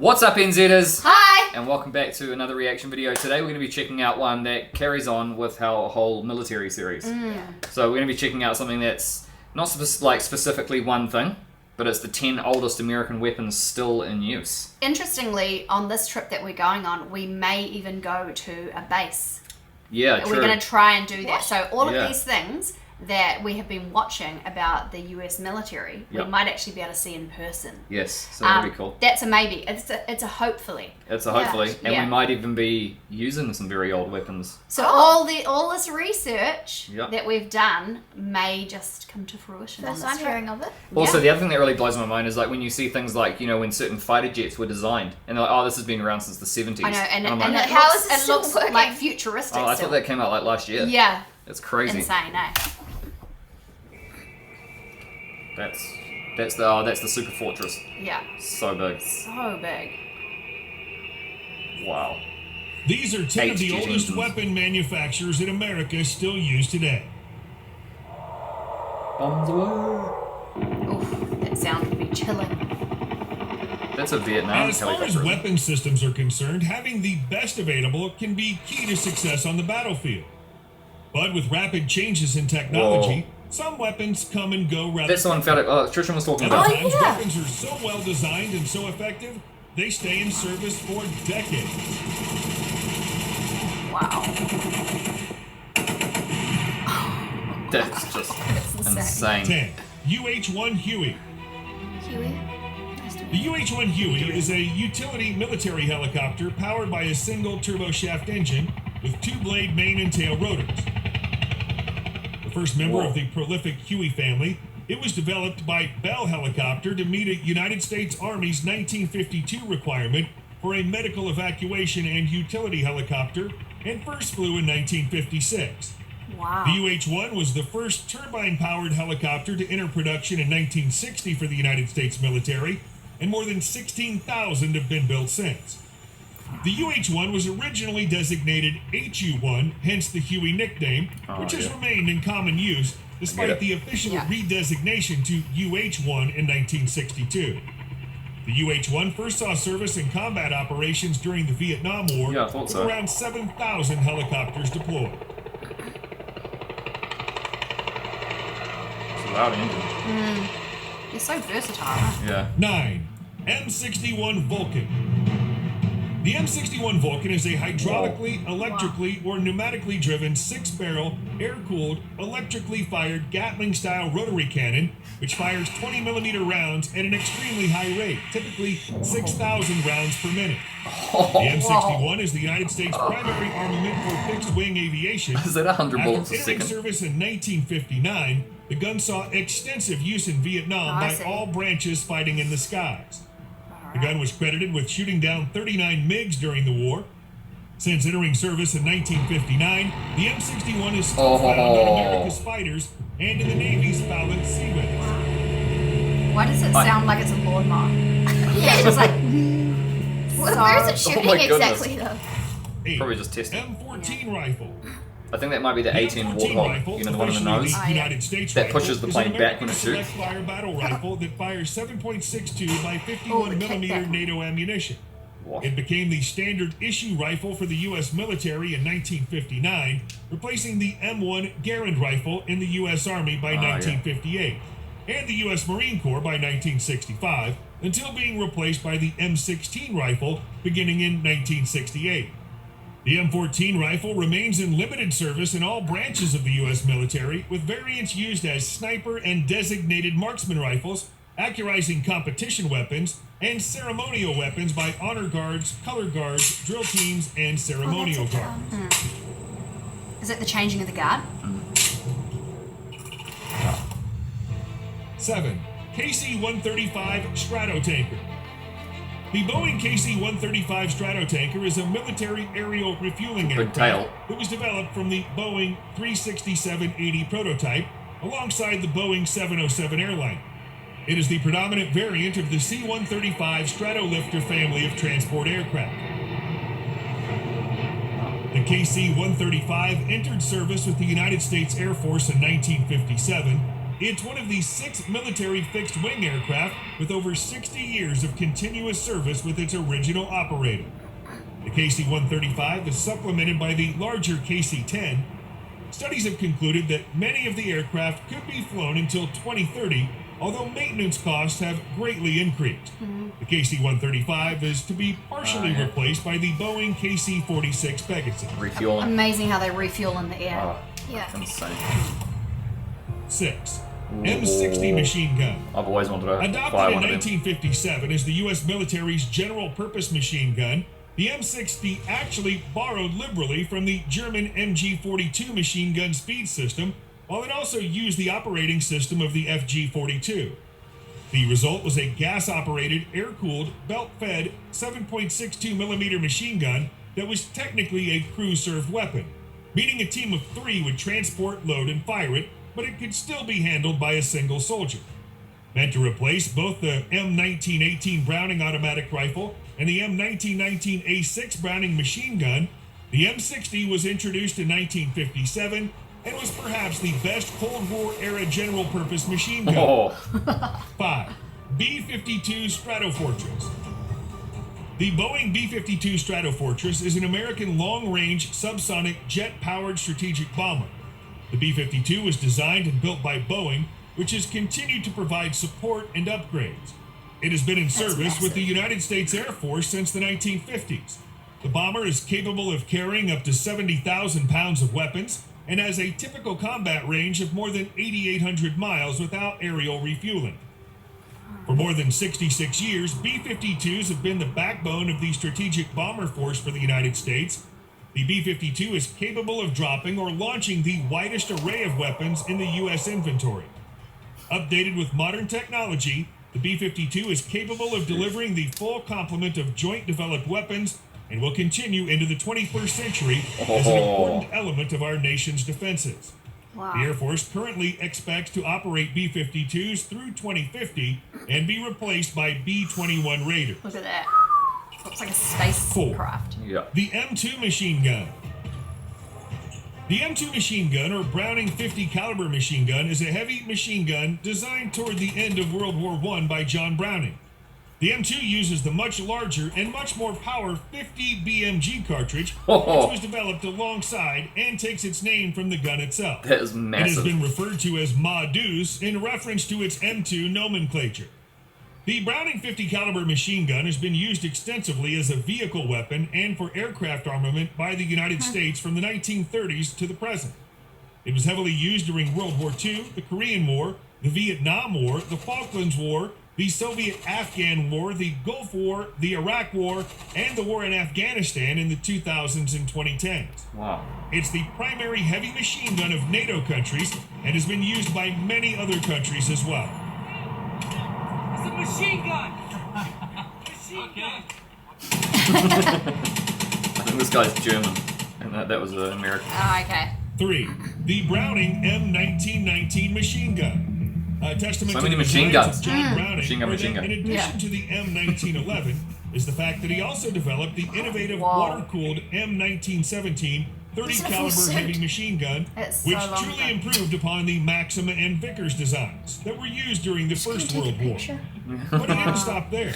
What's up, NZers? Hi! And welcome back to another reaction video. Today we're going to be checking out one that carries on with our whole military series. So we're going to be checking out something that's not specifically one thing, but it's the 10 oldest American weapons still in use. Interestingly, on this trip that we're going on, we may even go to a base. Yeah, true. We're going to try and do that. So all of Yeah. these things that we have been watching about the US military, we might actually be able to see in person. Yes, so that'd be cool. That's a maybe. It's a hopefully. It's a hopefully, and Yeah. we might even be using some very old weapons. So all this research Yep. that we've done may just come to fruition. First on I'm this trip. hearing of it. Also, the other thing that really blows my mind is like when you see things like, you know, when certain fighter jets were designed, and they're like, oh, this has been around since the 70s. I know, and I'm it like, how is it looks, still working? like futuristic. oh, I still. thought that came out like last year. Yeah. It's crazy. Insane, eh? That's the super fortress. Yeah. So big. So big. Wow. These are 10 of the HG oldest engines. weapon manufacturers in America still used today. Bombs away. Oof, that sound would be chilling. That's a Vietnam As far as helicopter. weapon systems are concerned, having the best available can be key to success on the battlefield. But with rapid changes in technology, some weapons come and go rather That's the one found it. Oh, Trishan was talking Other about. times, weapons are so well designed and so effective, they stay in service for decades. Wow. That's just That's insane. 10. UH-1 Huey. Huey. Nice to meet The you. UH-1 Huey is a utility military helicopter powered by a single turboshaft engine with two-blade main and tail rotors. The first member of the prolific Huey family, it was developed by Bell Helicopter to meet a United States Army's 1952 requirement for a medical evacuation and utility helicopter, and first flew in 1956. Wow. The UH-1 was the first turbine-powered helicopter to enter production in 1960 for the United States military, and more than 16,000 have been built since. The UH-1 was originally designated HU-1, hence the Huey nickname, which has remained in common use despite the official redesignation to UH-1 in 1962. The UH-1 first saw service in combat operations during the Vietnam War, Yeah, I thought with so. around 7,000 helicopters deployed. It's a loud engine. You're so versatile. Yeah. 9. M61 Vulcan. The M61 Vulcan is a hydraulically, electrically, or pneumatically driven 6-barrel, air-cooled, electrically fired Gatling-style rotary cannon, which fires 20mm rounds at an extremely high rate, typically 6,000 rounds per minute. The M61 is the United States' primary armament for fixed-wing aviation. Is that 100 bullets a After entering second? service in 1959, the gun saw extensive use in Vietnam by all branches fighting in the skies. The gun was credited with shooting down 39 MiGs during the war. Since entering service in 1959, the M61 is still found on America's fighters and in the Navy's Falcon Sea Wings. Why does it sound like it's a lawnmower? Yeah, It's like, Where is it shooting my goodness. exactly though? 8. Probably just testing. M14 rifle. I think that might be the The 18 M14 Warthog. rifle, You know, the one in the officially nose. the United States That rifle, pushes the is plane an back when it American shoots. select-fire battle rifle that fires 7.62 by 51mm NATO ammunition. What? It became the standard issue rifle for the U.S. military in 1959, replacing the M1 Garand rifle in the U.S. Army by 1958, and the U.S. Marine Corps by 1965, until being replaced by the M16 rifle beginning in 1968. The M14 rifle remains in limited service in all branches of the U.S. military, with variants used as sniper and designated marksman rifles, accurizing competition weapons, and ceremonial weapons by honor guards, color guards, drill teams, and ceremonial guards. is it the changing of the guard? 7. KC-135 Stratotanker. The Boeing KC-135 Stratotanker is a military aerial refueling Big tail. aircraft that was developed from the Boeing 367-80 prototype alongside the Boeing 707 airliner. It is the predominant variant of the C-135 Stratolifter family of transport aircraft. The KC-135 entered service with the United States Air Force in 1957. It's one of the 6 military fixed-wing aircraft with over 60 years of continuous service with its original operator. The KC-135 is supplemented by the larger KC-10. Studies have concluded that many of the aircraft could be flown until 2030, although maintenance costs have greatly increased. The KC-135 is to be partially replaced by the Boeing KC-46 Pegasus. Refueling. Amazing how they refuel in the air. Oh, Yeah. that's insane. 6. M60 machine gun. I've always wanted to Adopted fly in one of them. 1957 as the U.S. military's general-purpose machine gun, the M60 actually borrowed liberally from the German MG-42 machine gun speed system, while it also used the operating system of the FG-42. The result was a gas-operated, air-cooled, belt-fed 7.62mm machine gun that was technically a crew-served weapon, meaning a team of 3 would transport, load, and fire it, but it could still be handled by a single soldier. Meant to replace both the M1918 Browning automatic rifle and the M1919 A6 Browning machine gun, the M60 was introduced in 1957 and was perhaps the best Cold War era general purpose machine gun. Oh, 5. B-52 Stratofortress. The Boeing B-52 Stratofortress is an American long-range subsonic jet-powered strategic bomber. The B-52 was designed and built by Boeing, which has continued to provide support and upgrades. It has been in service with the United States Air Force since the 1950s. The bomber is capable of carrying up to 70,000 pounds of weapons and has a typical combat range of more than 8,800 miles without aerial refueling. For more than 66 years, B-52s have been the backbone of the strategic bomber force for the United States. The B-52 is capable of dropping or launching the widest array of weapons in the U.S. inventory. Updated with modern technology, the B-52 is capable of delivering the full complement of joint-developed weapons and will continue into the 21st century as an important element of our nation's defenses. Wow. The Air Force currently expects to operate B-52s through 2050 and be replaced by B-21 Raiders. Look at that. Looks like a spacecraft. yeah. The M2 machine gun. The M2 machine gun, or Browning 50 caliber machine gun, is a heavy machine gun designed toward the end of World War I by John Browning. The M2 uses the much larger and much more power 50 BMG cartridge, which was developed alongside and takes its name from the gun itself. That is massive. It has been referred to as Ma Deuce in reference to its M2 nomenclature. The Browning 50 caliber machine gun has been used extensively as a vehicle weapon and for aircraft armament by the United States from the 1930s to the present. It was heavily used during World War II, the Korean War, the Vietnam War, the Falklands War, the Soviet-Afghan War, the Gulf War, the Iraq War, and the war in Afghanistan in the 2000s and 2010s. Wow. It's the primary heavy machine gun of NATO countries and has been used by many other countries as well. It's a machine gun! Machine gun! I think this guy's German, and that was an American. Oh, okay. 3. The Browning M1919 machine gun. Testament So to many the machine designs guns. of John Browning, Machine gun, or machine that gun. in addition to the M1911 is the fact that he also developed the innovative water-cooled M1917 30 caliber heavy machine gun, It's so which long truly ago. improved upon the Maxima and Vickers designs that were used during the First World War. But he didn't stop there.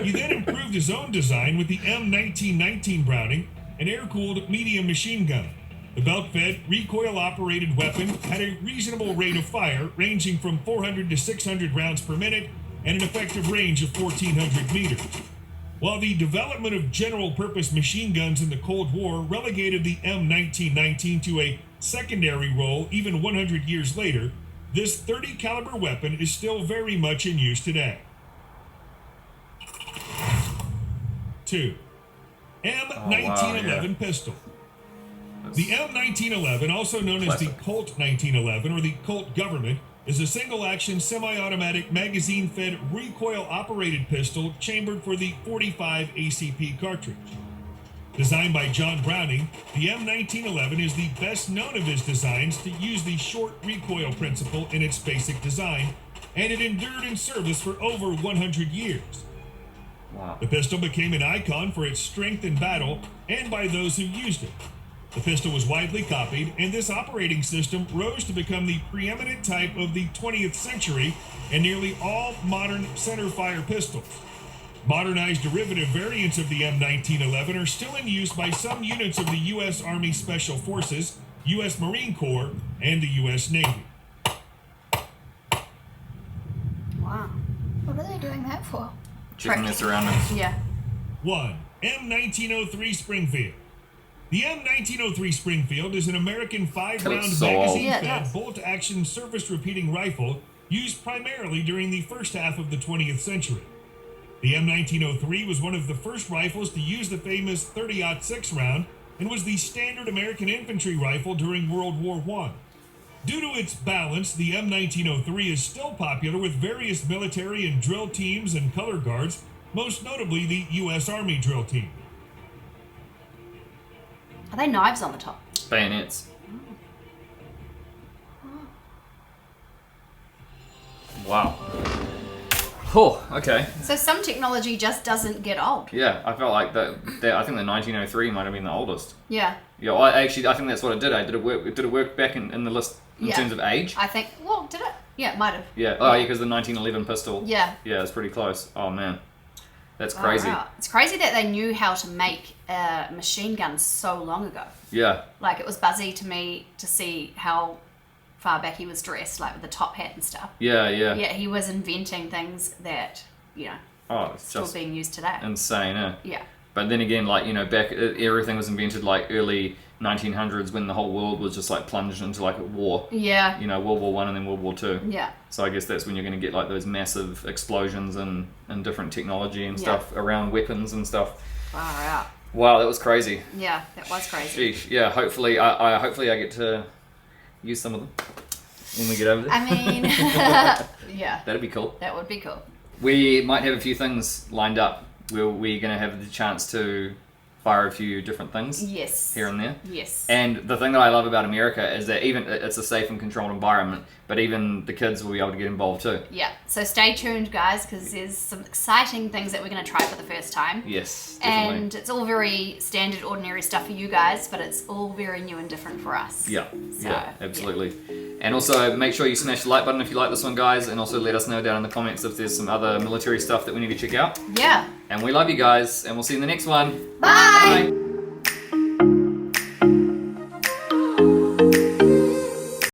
He then improved his own design with the M1919 Browning, an air-cooled medium machine gun. The belt-fed, recoil-operated weapon had a reasonable rate of fire ranging from 400 to 600 rounds per minute and an effective range of 1,400 meters. While the development of general-purpose machine guns in the Cold War relegated the M1919 to a secondary role even 100 years later, this 30 caliber weapon is still very much in use today. 2. M1911 pistol. The M1911, also known as the Colt 1911 or the Colt Government, is a single-action semi-automatic magazine-fed recoil-operated pistol chambered for the .45 ACP cartridge. Designed by John Browning, the M1911 is the best known of his designs to use the short recoil principle in its basic design, and it endured in service for over 100 years. Wow. The pistol became an icon for its strength in battle and by those who used it. The pistol was widely copied, and this operating system rose to become the preeminent type of the 20th century in nearly all modern centerfire pistols. Modernized derivative variants of the M1911 are still in use by some units of the U.S. Army Special Forces, U.S. Marine Corps, and the U.S. Navy. Wow. What are they doing that for? Checking their surroundings. Yeah. 1. M1903 Springfield. The M1903 Springfield is an American 5-round So old. magazine-fed Yeah, it does. bolt-action surface-repeating rifle used primarily during the first half of the 20th century. The M1903 was one of the first rifles to use the famous 30-06 round and was the standard American infantry rifle during World War I. Due to its balance, the M1903 is still popular with various military and drill teams and color guards, most notably the U.S. Army drill team. Are they knives on the top? Bayonets. Wow. Oh, okay. So some technology just doesn't get old. Yeah, I felt like that. I think the 1903 might have been the oldest. Yeah. Yeah, I think that's what it did. Did it work back in the list in Yeah. terms of age? I think. Well, did it? Yeah, it might have. Yeah. Oh, yeah, because the 1911 pistol. Yeah. Yeah, it's pretty close. Oh man, that's crazy. Wow. It's crazy that they knew how to make a machine gun so long ago. Yeah. Like, it was buzzy to me to see how far back he was dressed, like with the top hat and stuff. Yeah. Yeah. Yeah, he was inventing things that, Oh, it's still just being used today. insane, eh? Yeah. But then again, like, back everything was invented like early 1900s when the whole world was just like plunged into like a war. Yeah. World War One and then World War Two. Yeah. So I guess that's when you're going to get like those massive explosions and different technology and Yeah. stuff around weapons and stuff. Far out. Wow, that was crazy. Yeah, that was crazy. Sheesh. Yeah, hopefully I get to use some of them when we get over there. I mean, yeah, That'd be cool. that would be cool. We might have a few things lined up where we're going to have the chance to fire a few different things Yes. here and there. Yes. And the thing that I love about America is that even it's a safe and controlled environment, but even the kids will be able to get involved too. Yeah. So stay tuned, guys, because there's some exciting things that we're going to try for the first time. Yes, definitely. And it's all very standard, ordinary stuff for you guys, but it's all very new and different for us. Yeah, So, yeah, absolutely. And also make sure you smash the like button if you like this one, guys, and also let us know down in the comments if there's some other military stuff that we need to check out. Yeah. And we love you guys, and we'll see you in the next one. Bye. Bye.